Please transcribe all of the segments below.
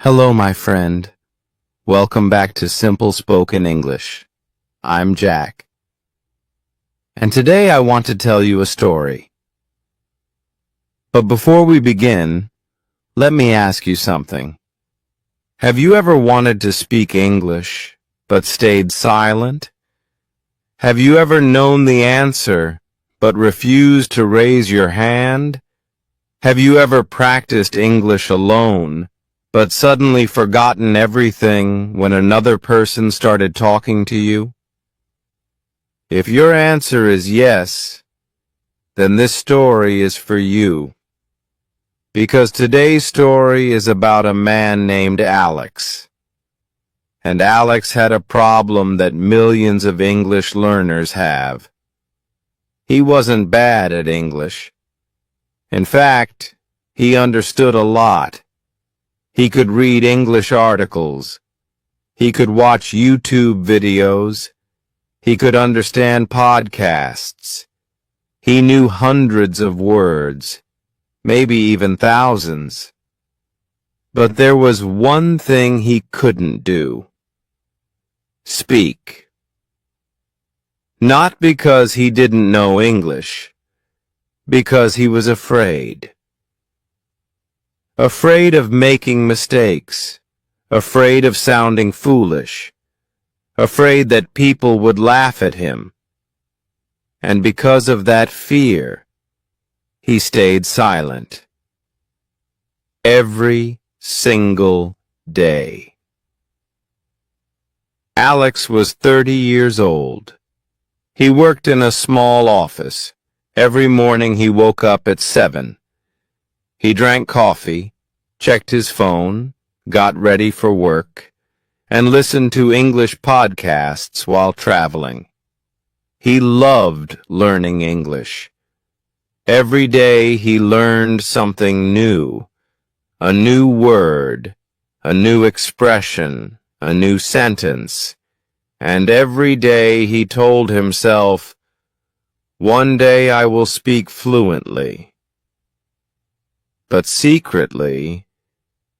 Hello, my friend. Welcome back to Simple Spoken English. I'm Jack. And today I want to tell you a story. But before we begin, let me ask you something. Have you ever wanted to speak English, but stayed silent? Have you ever known the answer, but refused to raise your hand? Have you ever practiced English alone, but suddenly forgotten everything when another person started talking to you? If your answer is yes, then this story is for you. Because today's story is about a man named Alex. And Alex had a problem that millions of English learners have. He wasn't bad at English. In fact, he understood a lot. He could read English articles. He could watch YouTube videos. He could understand podcasts. He knew hundreds of words, maybe even thousands. But there was one thing he couldn't do. Speak. Not because he didn't know English, because he was afraid. Afraid of making mistakes, afraid of sounding foolish, afraid that people would laugh at him. And because of that fear, he stayed silent. Every single day. Alex was 30 years old. He worked in a small office. Every morning he woke up at 7. He drank coffee, checked his phone, got ready for work, and listened to English podcasts while traveling. He loved learning English. Every day he learned something new, a new word, a new expression, a new sentence, and every day he told himself, "One day I will speak fluently." But secretly,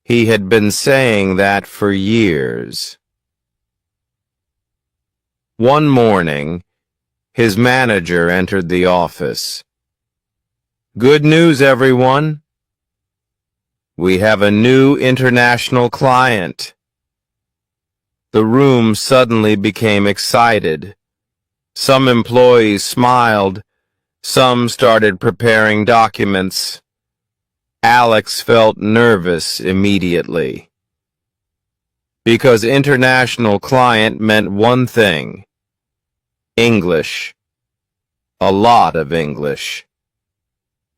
he had been saying that for years. One morning, his manager entered the office. "Good news, everyone. We have a new international client." The room suddenly became excited. Some employees smiled. Some started preparing documents. Alex felt nervous immediately. Because international client meant one thing: English. A lot of English.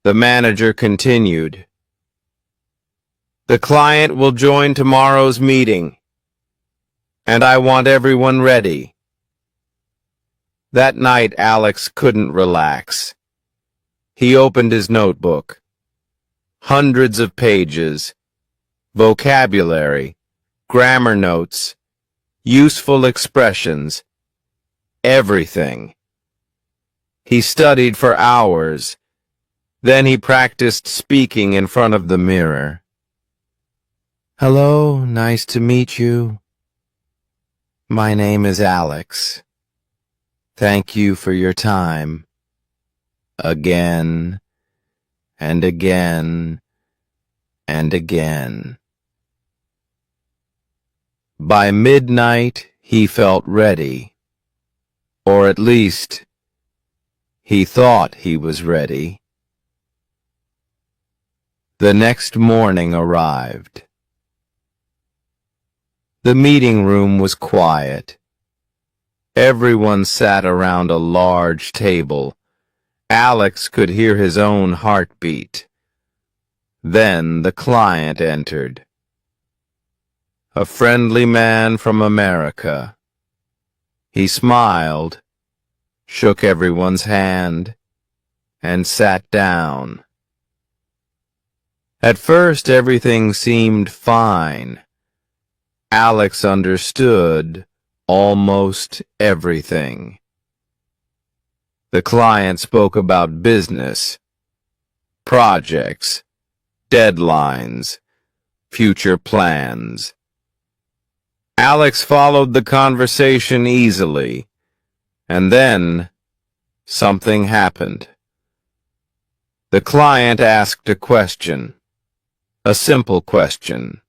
The manager continued. "The client will join tomorrow's meeting, and I want everyone ready." That night, Alex couldn't relax. He opened his notebook. Hundreds of pages, vocabulary, grammar notes, useful expressions, everything. He studied for hours. Then he practiced speaking in front of the mirror. "Hello, nice to meet you. My name is Alex. Thank you for your time." Again and again and again. By midnight, he felt ready. Or at least, he thought he was ready. The next morning arrived. The meeting room was quiet. Everyone sat around a large table. Alex could hear his own heartbeat. Then the client entered. A friendly man from America. He smiled, shook everyone's hand, and sat down. At first, everything seemed fine. Alex understood almost everything. The client spoke about business, projects, deadlines, future plans. Alex followed the conversation easily, and then something happened. The client asked a question, a simple question,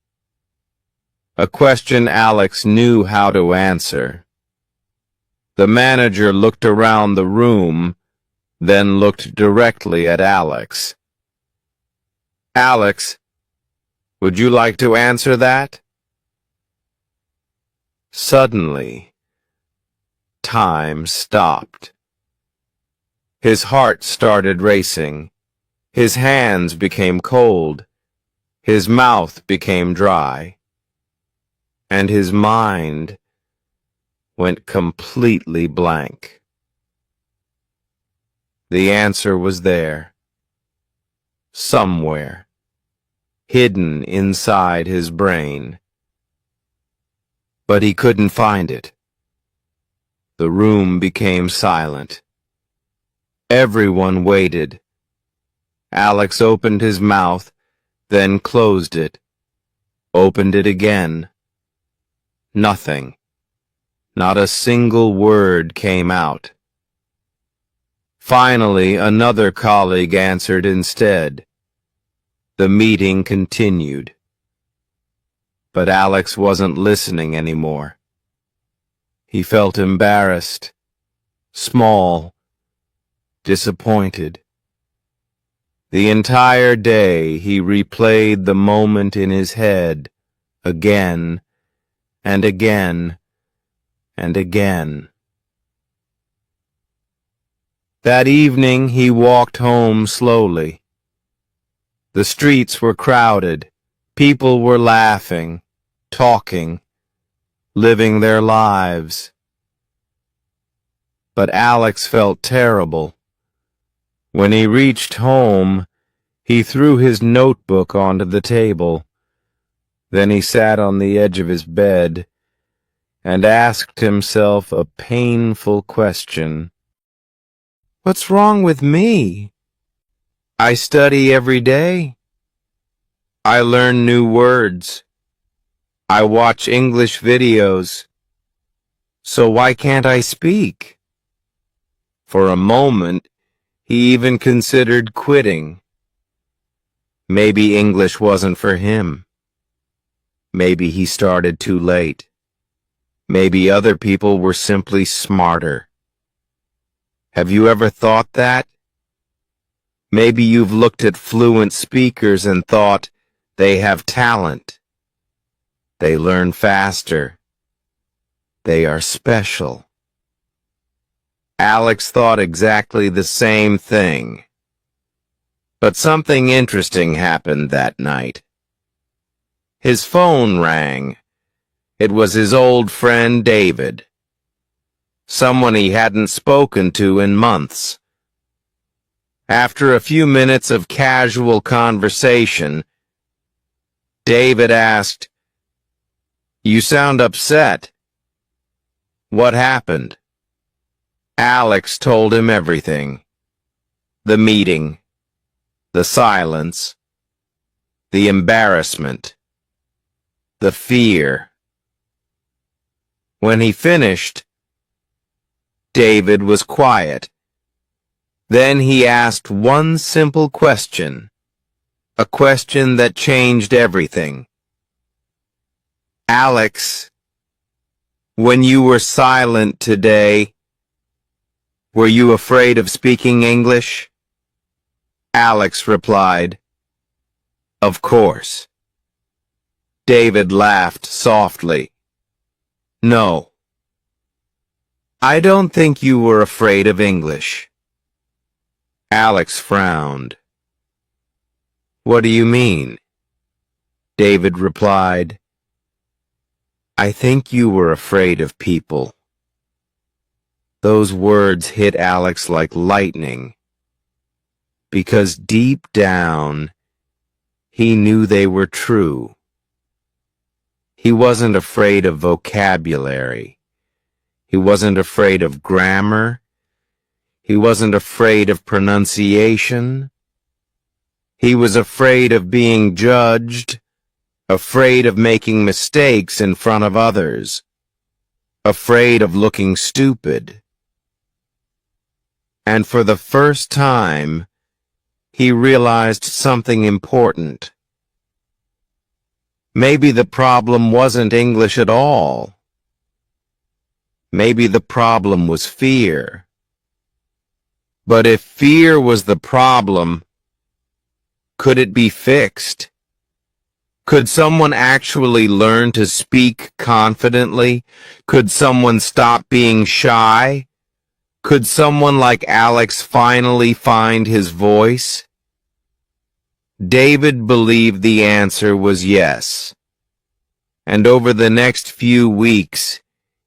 a question Alex knew how to answer. The manager looked around the room, then looked directly at Alex. Alex, would you like to answer that? Suddenly, time stopped. His heart started racing. His hands became cold. His mouth became dry. And his mind went completely blank. The answer was there, somewhere, hidden inside his brain. But he couldn't find it. The room became silent. Everyone waited. Alex opened his mouth, then closed it, opened it again. Nothing. Not a single word came out. Finally, another colleague answered instead. The meeting continued. But Alex wasn't listening anymore. He felt embarrassed, small, disappointed. The entire day he replayed the moment in his head again and again and again. That evening he walked home slowly. The streets were crowded. People were laughing, talking, living their lives. But Alex felt terrible. When he reached home, he threw his notebook onto the table. Then he sat on the edge of his bed and asked himself a painful question. What's wrong with me? I study every day. I learn new words. I watch English videos. So why can't I speak? For a moment, he even considered quitting. Maybe English wasn't for him. Maybe he started too late. Maybe other people were simply smarter. Have you ever thought that? Maybe you've looked at fluent speakers and thought they have talent. They learn faster. They are special. Alex thought exactly the same thing. But something interesting happened that night. His phone rang. It was his old friend David, someone he hadn't spoken to in months. After a few minutes of casual conversation, David asked, "You sound upset. What happened?" Alex told him everything. The meeting, the silence, the embarrassment, the fear. When he finished, David was quiet. Then he asked one simple question, a question that changed everything. Alex, when you were silent today, were you afraid of speaking English? Alex replied, "Of course." David laughed softly. "No. I don't think you were afraid of English." Alex frowned. "What do you mean?" David replied, "I think you were afraid of people." Those words hit Alex like lightning, because deep down, he knew they were true. He wasn't afraid of vocabulary. He wasn't afraid of grammar. He wasn't afraid of pronunciation. He was afraid of being judged, afraid of making mistakes in front of others, afraid of looking stupid. And for the first time, he realized something important. Maybe the problem wasn't English at all. Maybe the problem was fear. But if fear was the problem, could it be fixed? Could someone actually learn to speak confidently? Could someone stop being shy? Could someone like Alex finally find his voice? David believed the answer was yes. And over the next few weeks,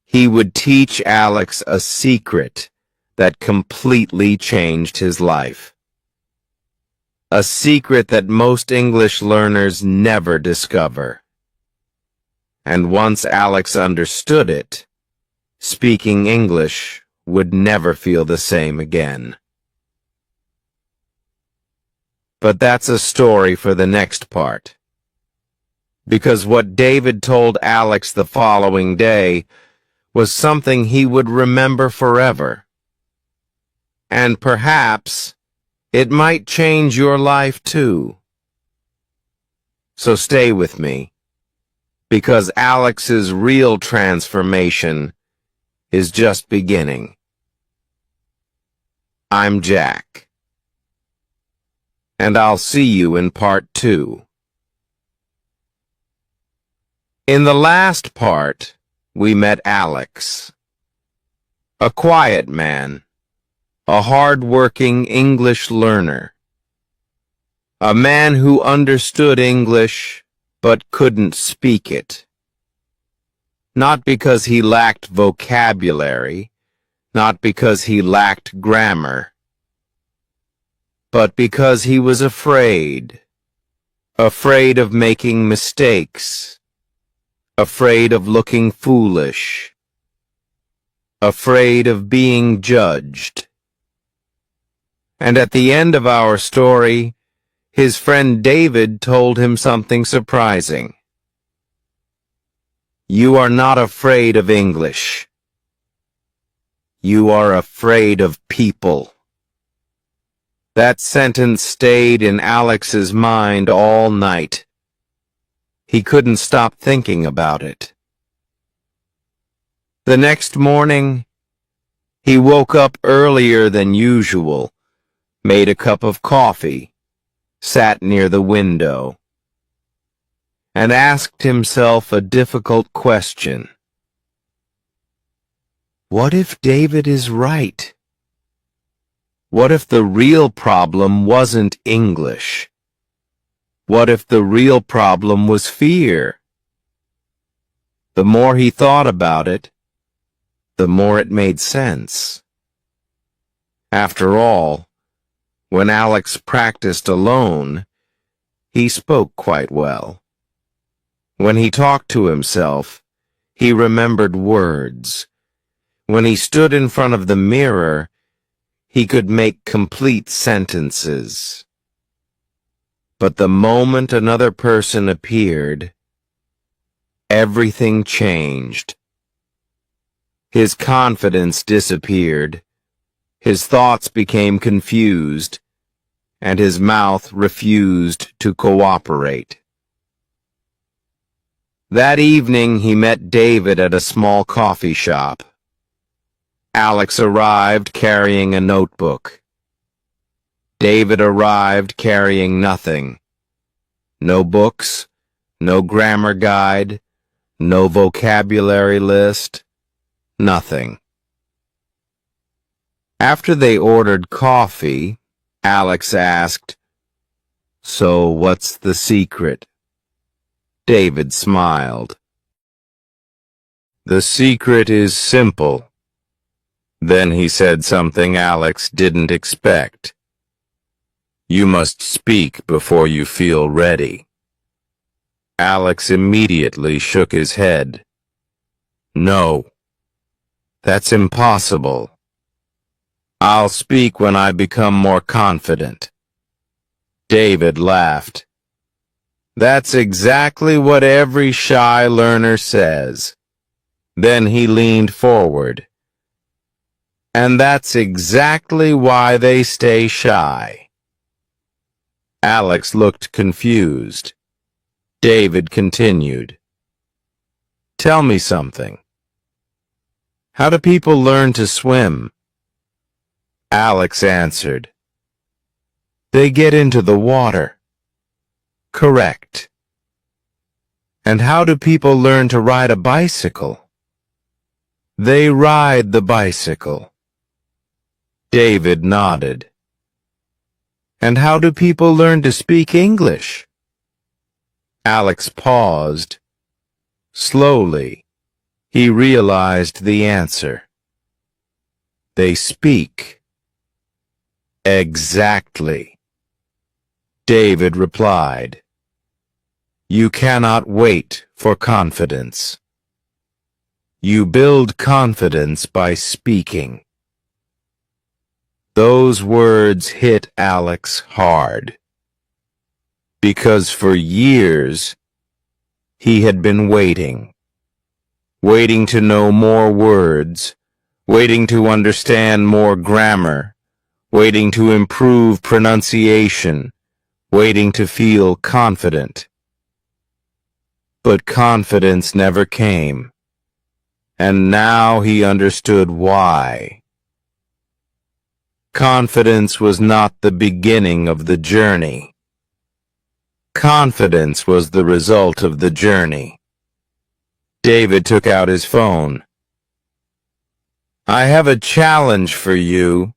he would teach Alex a secret that completely changed his life. A secret that most English learners never discover. And once Alex understood it, speaking English would never feel the same again. But that's a story for the next part. Because what David told Alex the following day was something he would remember forever. And perhaps it might change your life too. So stay with me, because Alex's real transformation is just beginning. I'm Jack, and I'll see you in part 2. In the last part, we met Alex, a quiet man, a hard-working English learner, a man who understood English but couldn't speak it. Not because he lacked vocabulary, not because he lacked grammar, but because he was afraid of making mistakes, afraid of looking foolish, afraid of being judged. And at the end of our story, his friend David told him something surprising. You are not afraid of English. You are afraid of people. That sentence stayed in Alex's mind all night. He couldn't stop thinking about it. The next morning, he woke up earlier than usual, made a cup of coffee, sat near the window, and asked himself a difficult question. What if David is right? What if the real problem wasn't English? What if the real problem was fear? The more he thought about it, the more it made sense. After all, when Alex practiced alone, he spoke quite well. When he talked to himself, he remembered words. When he stood in front of the mirror, he could make complete sentences. But the moment another person appeared, everything changed. His confidence disappeared. His thoughts became confused, and his mouth refused to cooperate. That evening, he met David at a small coffee shop. Alex arrived carrying a notebook. David arrived carrying nothing. No books, no grammar guide, no vocabulary list, nothing. After they ordered coffee, Alex asked, "So what's the secret?" David smiled. "The secret is simple." Then he said something Alex didn't expect. "You must speak before you feel ready." Alex immediately shook his head. "No, that's impossible. I'll speak when I become more confident." David laughed. That's exactly what every shy learner says. Then he leaned forward. And that's exactly why they stay shy. Alex looked confused. David continued. Tell me something. How do people learn to swim? Alex answered. They get into the water. Correct. And how do people learn to ride a bicycle? They ride the bicycle. David nodded. And how do people learn to speak English? Alex paused. Slowly, he realized the answer. They speak. Exactly. David replied. You cannot wait for confidence. You build confidence by speaking. Those words hit Alex hard, because for years he had been waiting to know more words, waiting to understand more grammar, waiting to improve pronunciation, waiting to feel confident. But confidence never came, and now he understood why. Confidence was not the beginning of the journey. Confidence was the result of the journey. David took out his phone. I have a challenge for you.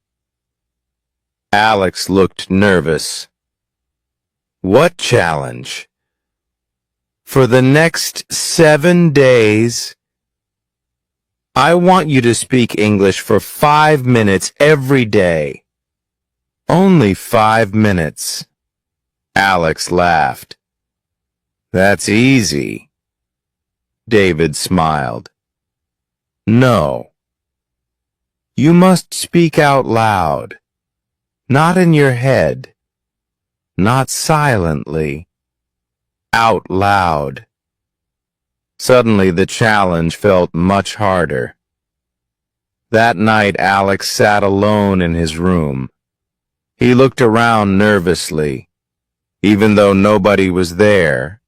Alex looked nervous. What challenge? For the next 7 days, I want you to speak English for 5 minutes every day. Only 5 minutes. Alex laughed. That's easy. David smiled. No. You must speak out loud, not in your head, not silently, out loud. Suddenly the challenge felt much harder. That night Alex sat alone in his room. He looked around nervously, even though nobody was there.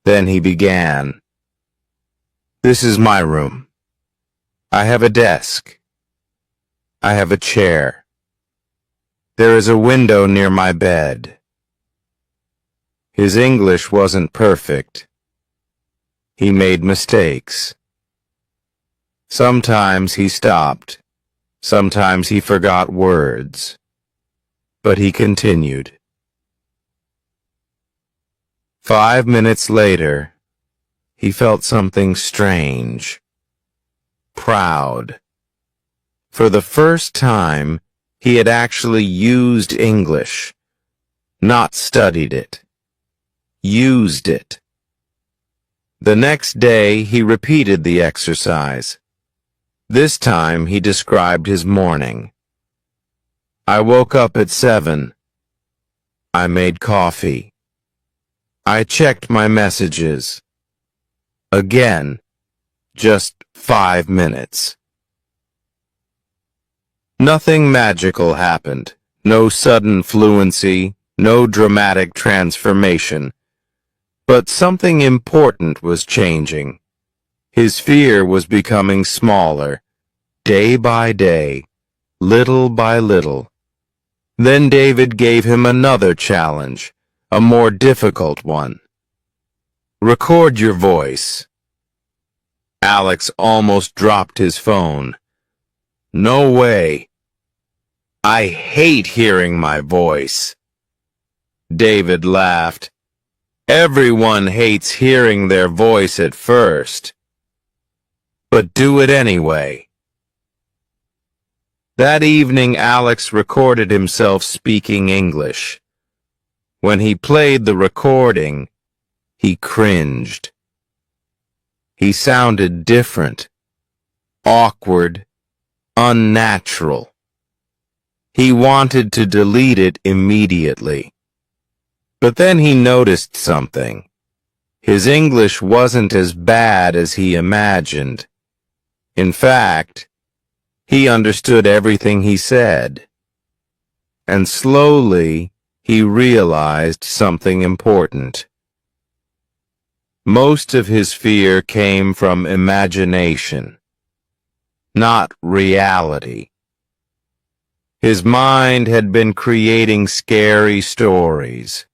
Then he began. This is my room. I have a desk. I have a chair. There is a window near my bed. His English wasn't perfect. He made mistakes. Sometimes he stopped. Sometimes he forgot words. But he continued. 5 minutes later, he felt something strange. Proud. For the first time, he had actually used English, not studied it. Used it. The next day, he repeated the exercise. This time, he described his morning. I woke up at 7. I made coffee. I checked my messages. Again, just 5 minutes. Nothing magical happened. No sudden fluency, no dramatic transformation. But something important was changing. His fear was becoming smaller, day by day, little by little. Then David gave him another challenge, a more difficult one. Record your voice. Alex almost dropped his phone. No way. I hate hearing my voice. David laughed. Everyone hates hearing their voice at first. But do it anyway. That evening, Alex recorded himself speaking English. When he played the recording, he cringed. He sounded different, awkward, unnatural. He wanted to delete it immediately. But then he noticed something. His English wasn't as bad as he imagined. In fact, he understood everything he said. And slowly, he realized something important. Most of his fear came from imagination, not reality. His mind had been creating scary stories.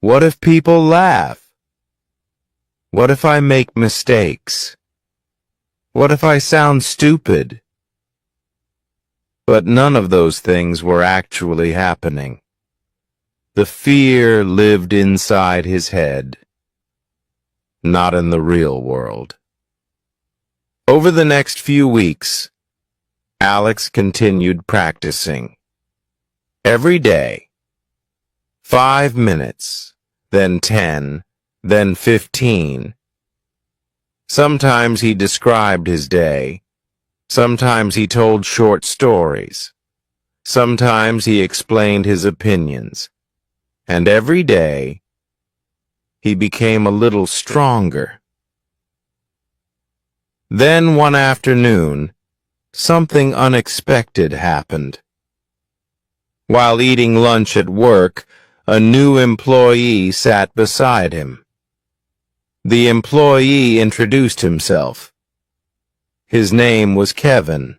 What if people laugh? What if I make mistakes? What if I sound stupid? But none of those things were actually happening. The fear lived inside his head, not in the real world. Over the next few weeks, Alex continued practicing. Every day, 5 minutes, then 10, then 15. Sometimes he described his day. Sometimes he told short stories. Sometimes he explained his opinions. And every day, he became a little stronger. Then one afternoon, something unexpected happened. While eating lunch at work, a new employee sat beside him. The employee introduced himself. His name was Kevin.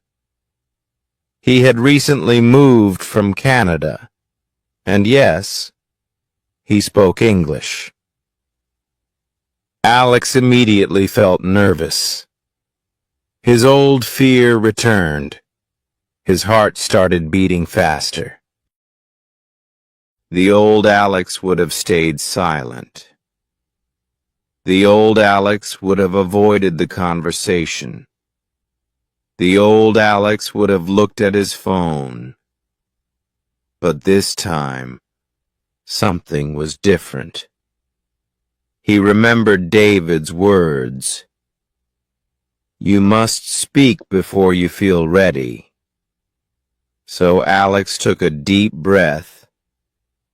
He had recently moved from Canada, and yes, he spoke English. Alex immediately felt nervous. His old fear returned. His heart started beating faster. The old Alex would have stayed silent. The old Alex would have avoided the conversation. The old Alex would have looked at his phone. But this time, something was different. He remembered David's words. You must speak before you feel ready. So Alex took a deep breath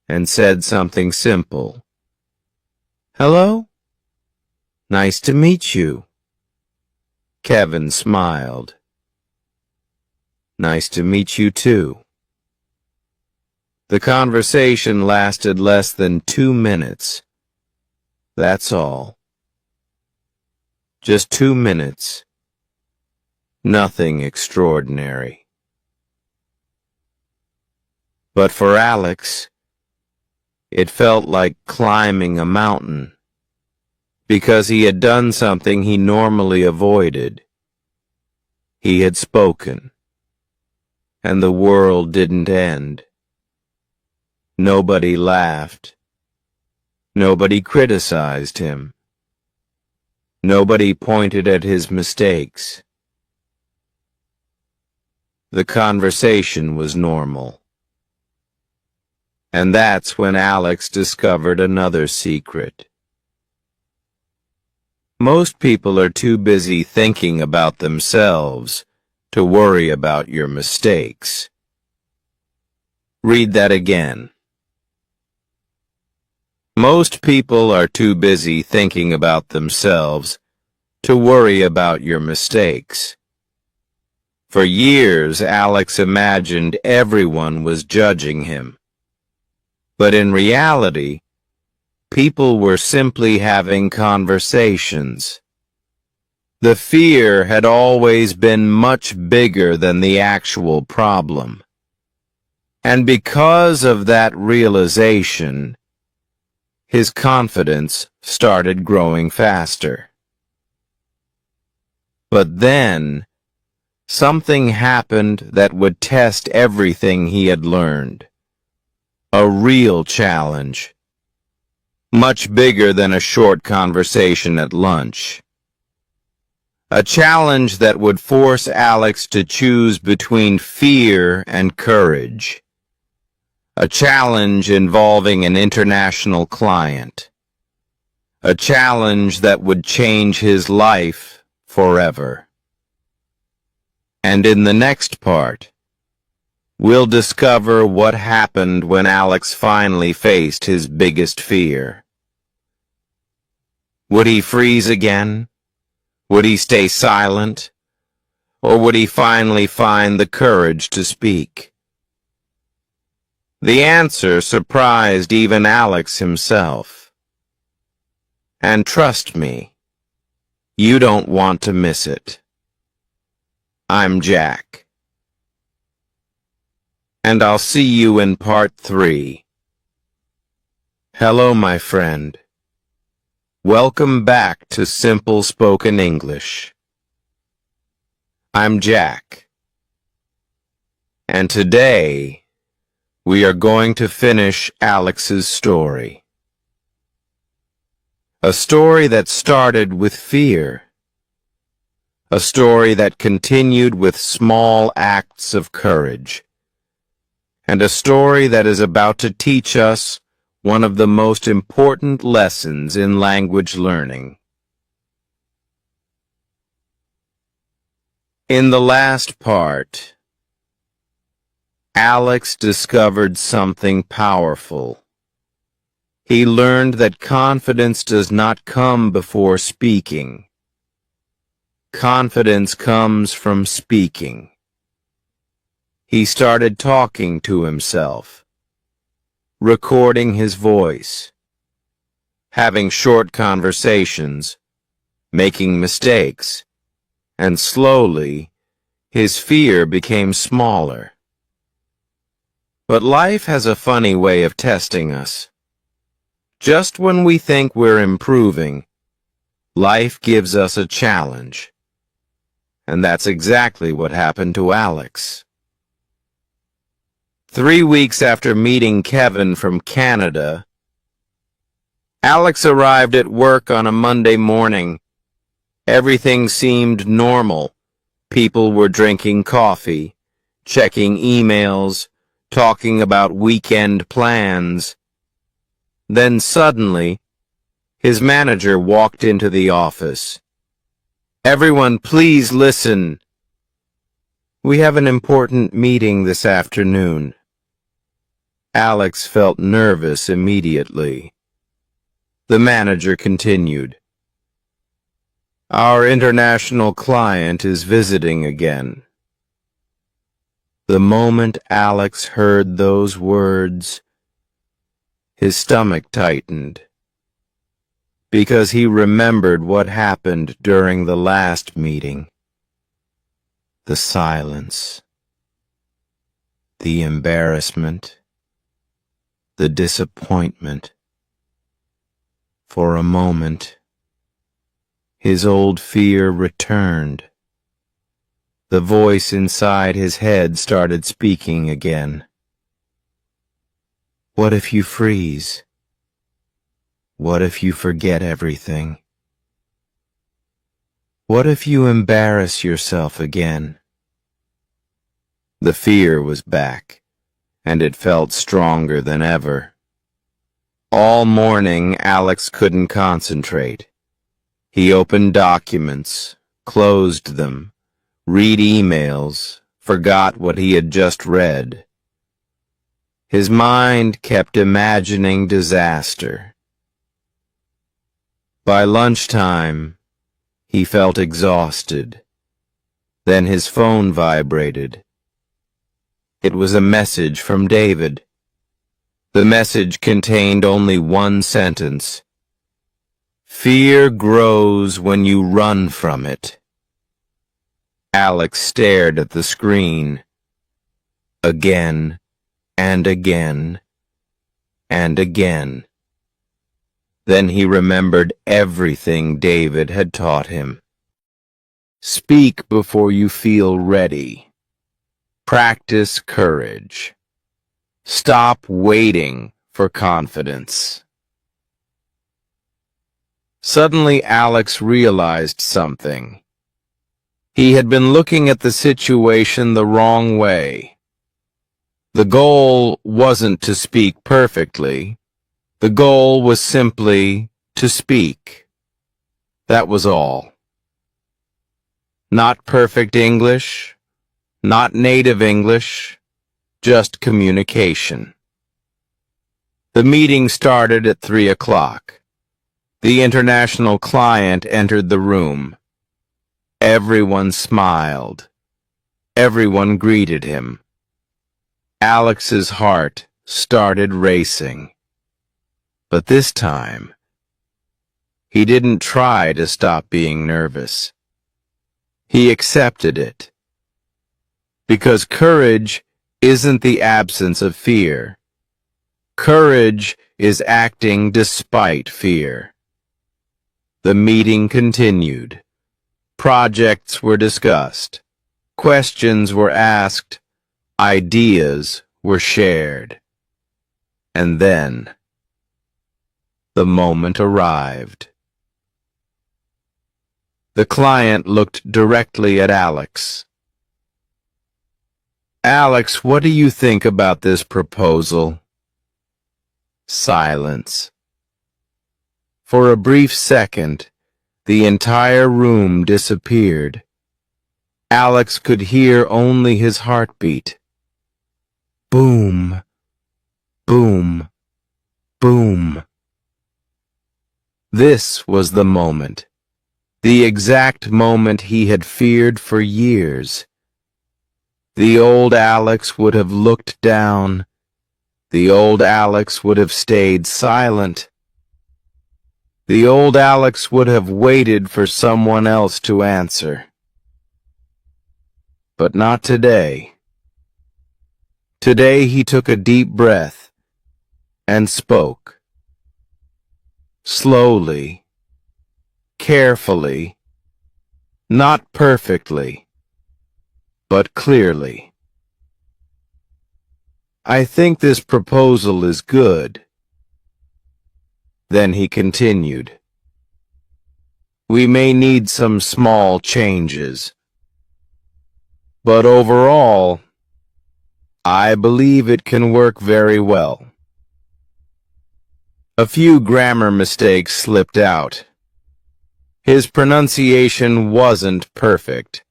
and said something simple. Hello? Nice to meet you. Kevin smiled. Nice to meet you too. The conversation lasted less than 2 minutes. That's all. Just 2 minutes. Nothing extraordinary. But for Alex, it felt like climbing a mountain, because he had done something he normally avoided. He had spoken, and the world didn't end. Nobody laughed. Nobody criticized him. Nobody pointed at his mistakes. The conversation was normal. And that's when Alex discovered another secret. Most people are too busy thinking about themselves to worry about your mistakes. Read that again. Most people are too busy thinking about themselves to worry about your mistakes. For years, Alex imagined everyone was judging him. But in reality, people were simply having conversations. The fear had always been much bigger than the actual problem. And because of that realization, his confidence started growing faster. But then, something happened that would test everything he had learned. A real challenge. Much bigger than a short conversation at lunch. A challenge that would force Alex to choose between fear and courage. A challenge involving an international client. A challenge that would change his life forever. And in the next part, we'll discover what happened when Alex finally faced his biggest fear. Would he freeze again? Would he stay silent? Or would he finally find the courage to speak? The answer surprised even Alex himself. And trust me, you don't want to miss it. I'm Jack. And I'll see you in part 3. Hello, my friend. Welcome back to Simple Spoken English. I'm Jack. And today, we are going to finish Alex's story. A story that started with fear. A story that continued with small acts of courage. And a story that is about to teach us one of the most important lessons in language learning. In the last part, Alex discovered something powerful. He learned that confidence does not come before speaking. Confidence comes from speaking. He started talking to himself, recording his voice, having short conversations, making mistakes, and slowly, his fear became smaller. But life has a funny way of testing us. Just when we think we're improving, life gives us a challenge. And that's exactly what happened to Alex. 3 weeks after meeting Kevin from Canada, Alex arrived at work on a Monday morning. Everything seemed normal. People were drinking coffee, checking emails, talking about weekend plans. Then suddenly, his manager walked into the office. "Everyone, please listen. We have an important meeting this afternoon." Alex felt nervous immediately. The manager continued. "Our international client is visiting again." The moment Alex heard those words, his stomach tightened, because he remembered what happened during the last meeting. The silence, the embarrassment, the disappointment. For a moment, his old fear returned. The voice inside his head started speaking again. What if you freeze? What if you forget everything? What if you embarrass yourself again? The fear was back, and it felt stronger than ever. All morning, Alex couldn't concentrate. He opened documents, closed them, read emails, forgot what he had just read. His mind kept imagining disaster. By lunchtime, he felt exhausted. Then his phone vibrated. It was a message from David. The message contained only one sentence. "Fear grows when you run from it." Alex stared at the screen. Again and again and again. Then he remembered everything David had taught him. Speak before you feel ready. Practice courage. Stop waiting for confidence. Suddenly, Alex realized something. He had been looking at the situation the wrong way. The goal wasn't to speak perfectly. The goal was simply to speak. That was all. Not perfect English, not native English, just communication. The meeting started at 3 o'clock. The international client entered the room. Everyone smiled. Everyone greeted him. Alex's heart started racing. But this time, he didn't try to stop being nervous. He accepted it. Because courage isn't the absence of fear. Courage is acting despite fear. The meeting continued. Projects were discussed. Questions were asked. Ideas were shared. And then, the moment arrived. The client looked directly at Alex. "Alex, what do you think about this proposal?" Silence. For a brief second, the entire room disappeared. Alex could hear only his heartbeat. Boom, boom, boom. This was the moment. The exact moment he had feared for years. The old Alex would have looked down. The old Alex would have stayed silent. The old Alex would have waited for someone else to answer. But not today. Today he took a deep breath and spoke. Slowly, carefully, not perfectly, but clearly. "I think this proposal is good." Then he continued. "We may need some small changes, but overall, I believe it can work very well." A few grammar mistakes slipped out. His pronunciation wasn't perfect.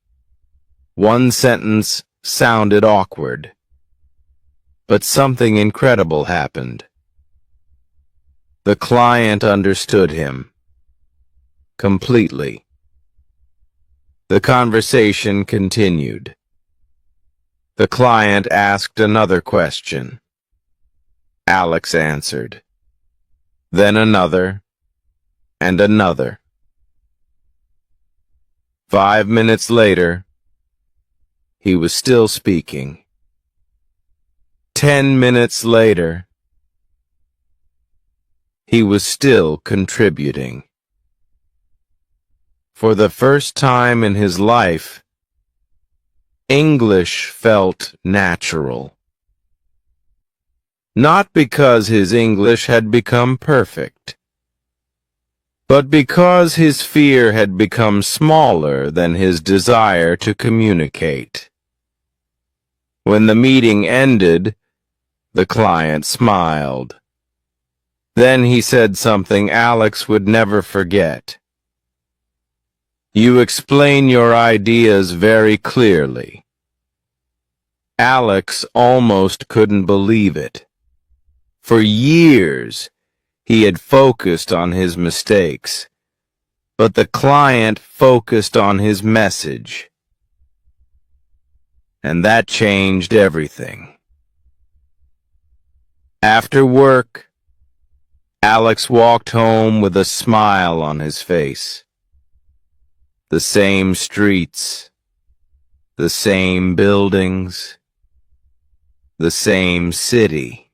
One sentence sounded awkward. But something incredible happened. The client understood him completely. The conversation continued. The client asked another question. Alex answered. Then another, and another. 5 minutes later, he was still speaking. 10 minutes later, he was still contributing. For the first time in his life, English felt natural. Not because his English had become perfect, but because his fear had become smaller than his desire to communicate. When the meeting ended, the client smiled. Then he said something Alex would never forget. "You explain your ideas very clearly." Alex almost couldn't believe it. For years, he had focused on his mistakes, but the client focused on his message. And that changed everything. After work, Alex walked home with a smile on his face. The same streets, the same buildings, the same city.